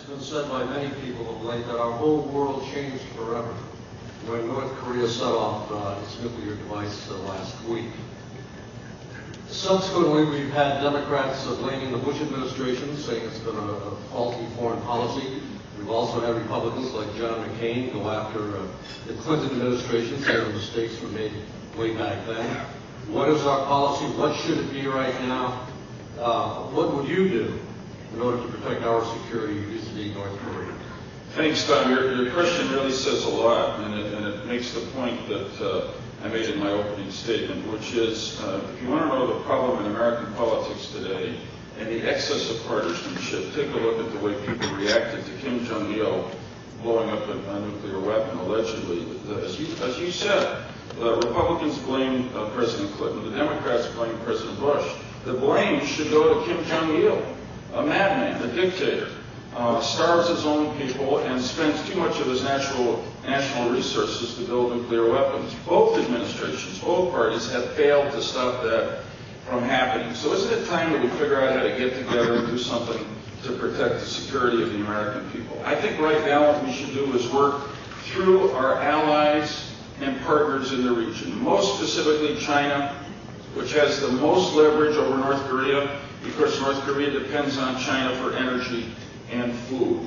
been said by many people of late that our whole world changed forever when North Korea set off its nuclear device last week. Subsequently, we've had Democrats blaming the Bush administration, saying it's been a faulty foreign policy. We've also had Republicans like John McCain go after the Clinton administration, saying the mistakes were made way back then. What is our policy? What should it be right now? What would you do in order to protect our security vis-a-vis North Korea? Thanks, Tom. Your question really says a lot, and it makes the point that I made in my opening statement, which is, if you want to know the problem in American politics today and the excess of partisanship, take a look at the way people reacted to Kim Jong-il blowing up a nuclear weapon, allegedly. As you said, the Republicans blamed President Clinton, the Democrats blamed President Bush. The blame should go to Kim Jong-il, a madman, a dictator, starves his own people and spends too much of his national resources to build nuclear weapons. Both administrations, both parties have failed to stop that from happening. So isn't it time that we figure out how to get together and do something to protect the security of the American people? I think right now what we should do is work through our allies and partners in the region, most specifically China, which has the most leverage over North Korea, because North Korea depends on China for energy and food.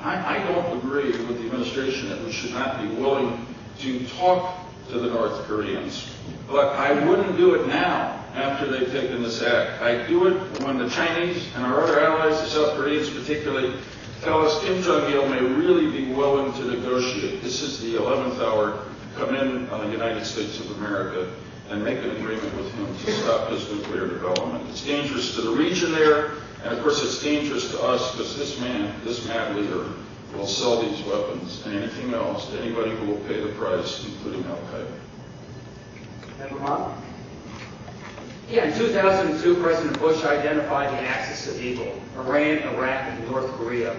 I don't agree with the administration that we should not be willing to talk to the North Koreans, but I wouldn't do it now after they've taken this act. I'd do it when the Chinese and our other allies, the South Koreans particularly, tell us Kim Jong-il may really be willing to negotiate. This is the 11th hour. Come in on the United States of America and make an agreement with him to stop his nuclear development. It's dangerous to the region there, and of course it's dangerous to us because this man, this mad leader, will sell these weapons and anything else to anybody who will pay the price, including Al-Qaeda. Yeah, in 2002, President Bush identified the axis of evil, Iran, Iraq, and North Korea.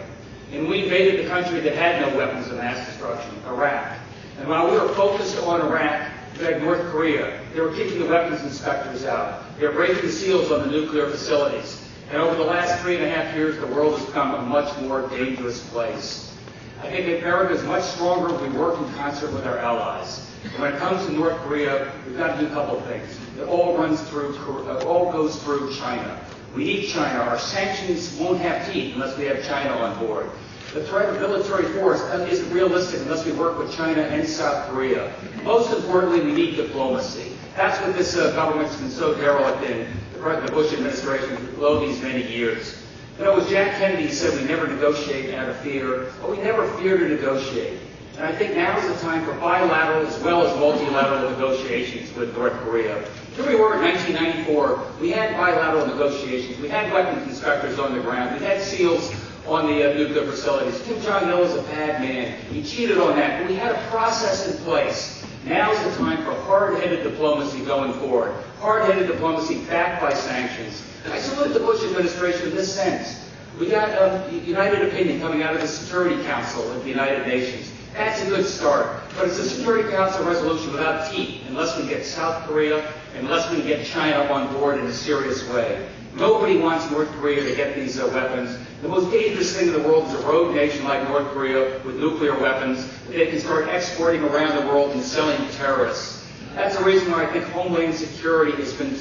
And we invaded the country that had no weapons of mass destruction, Iraq. And while we were focused on Iraq, we had North Korea. They were kicking the weapons inspectors out. They were breaking the seals on the nuclear facilities. And over the last 3.5 years, the world has become a much more dangerous place. I think America is much stronger if we work in concert with our allies. And when it comes to North Korea, we've got to do a couple of things. It all goes through China. We need China. Our sanctions won't have teeth unless we have China on board. The threat of military force isn't realistic unless we work with China and South Korea. Most importantly, we need diplomacy. That's what this government's been so derelict in, the Bush administration, for these many years. You know, as Jack Kennedy said, we never negotiate out of fear, but we never fear to negotiate. And I think now is the time for bilateral as well as multilateral negotiations with North Korea. Here we were in 1994. We had bilateral negotiations. We had weapons inspectors on the ground. We had SEALs on the nuclear facilities. Kim Jong-il is a bad man. He cheated on that. But we had a process in place. Now is the time for hard-headed diplomacy going forward. Hard-headed diplomacy backed by sanctions. I salute the Bush administration in this sense. We got a united opinion coming out of the Security Council of the United Nations. That's a good start. But it's a Security Council resolution without teeth unless we get South Korea, unless we get China on board in a serious way. Nobody wants North Korea to get these weapons. The most dangerous thing in the world is a rogue nation like North Korea with nuclear weapons that they can start exporting around the world and selling to terrorists. That's the reason why I think Homeland Security has been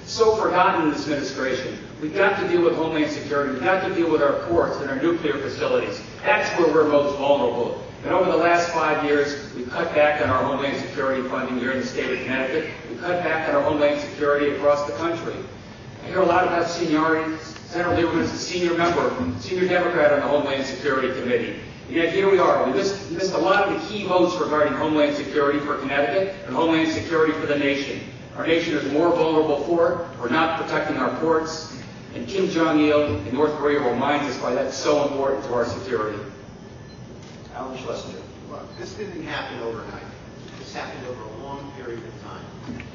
so forgotten in this administration. We've got to deal with Homeland Security. We've got to deal with our ports and our nuclear facilities. That's where we're most vulnerable. And over the last 5 years, we've cut back on our Homeland Security funding here in the state of Connecticut. We've cut back on our Homeland Security across the country. I hear a lot about seniority. Senator Lieberman is a senior member, senior Democrat on the Homeland Security Committee. And yet here we are. We missed a lot of the key votes regarding Homeland Security for Connecticut and Homeland Security for the nation. Our nation is more vulnerable for it. We're not protecting our ports. And Kim Jong-il and North Korea reminds us why that's so important to our security. Alan Schlesinger. Look, this didn't happen overnight. This happened over a long period of time.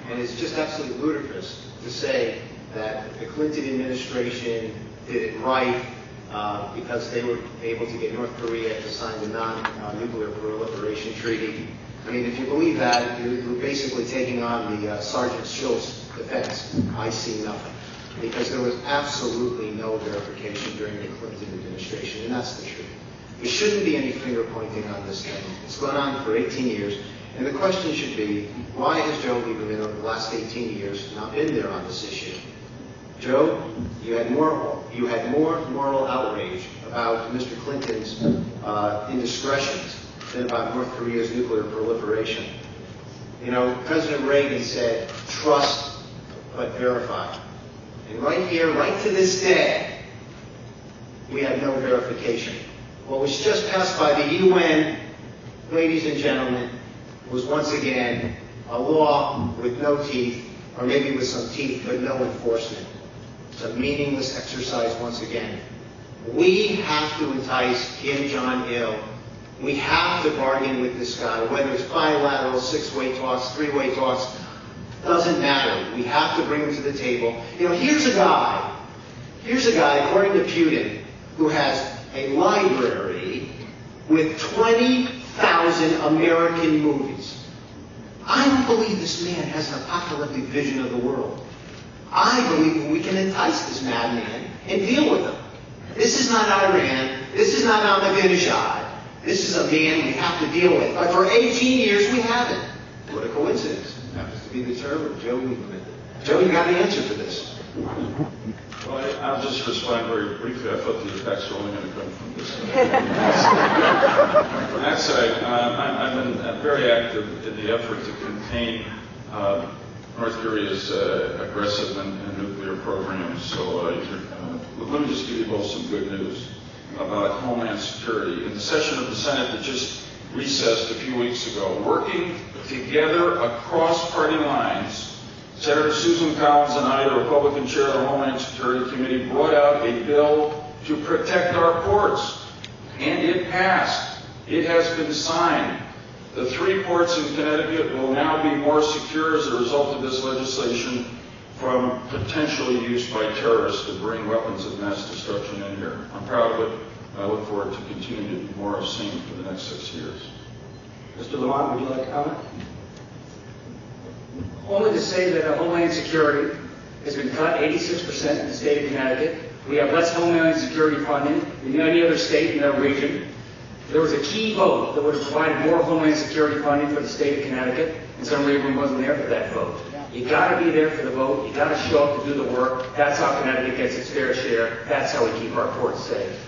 And it's just absolutely ludicrous to say that the Clinton administration did it right because they were able to get North Korea to sign the non-nuclear proliferation treaty. I mean, if you believe that, you're basically taking on the Sergeant Schultz defense. I see nothing. because there was absolutely no verification during the Clinton administration, and that's the truth. There shouldn't be any finger pointing on this thing. It's gone on for 18 years, and the question should be, why has Joe Lieberman over the last 18 years not been there on this issue? Joe, you had more moral outrage about Mr. Clinton's indiscretions than about North Korea's nuclear proliferation. You know, President Reagan said, trust but verify. And right here, right to this day, we have no verification. What was just passed by the UN, ladies and gentlemen, was once again a law with no teeth, or maybe with some teeth but no enforcement. It's a meaningless exercise once again. We have to entice Kim Jong-il. We have to bargain with this guy, whether it's bilateral, six-way talks, three-way talks, doesn't matter. We have to bring him to the table. You know, here's a guy, according to Putin, who has a library with 20,000 American movies. I don't believe this man has an apocalyptic vision of the world. I believe we can entice this madman and deal with him. This is not Iran. This is not Ahmadinejad. This is a man we have to deal with. But for 18 years, we haven't. What a coincidence. Happens to be the term of Joe Lieberman. Joe, you got the answer for this. Well, I'll just respond very briefly. I thought the attacks were only going to come from this side. From that side, I've been very active in the effort to contain North Korea's aggressive and nuclear programs. So let me just give you both some good news about Homeland Security. In the session of the Senate that just recessed a few weeks ago, working together across party lines, Senator Susan Collins and I, the Republican chair of the Homeland Security Committee, brought out a bill to protect our ports. And it passed. It has been signed. The 3 ports in Connecticut will now be more secure as a result of this legislation from potential use by terrorists to bring weapons of mass destruction in here. I'm proud of it. I look forward to continuing to do more of the same for the next 6 years. Mr. Lamont, would you like to comment? Only to say that Homeland Security has been cut 86% in the state of Connecticut. We have less Homeland Security funding than any other state in our region. There was a key vote that would have provided more Homeland Security funding for the state of Connecticut, and Senator Lieberman wasn't there for that vote. You got to be there for the vote. You got to show up to do the work. That's how Connecticut gets its fair share. That's how we keep our ports safe.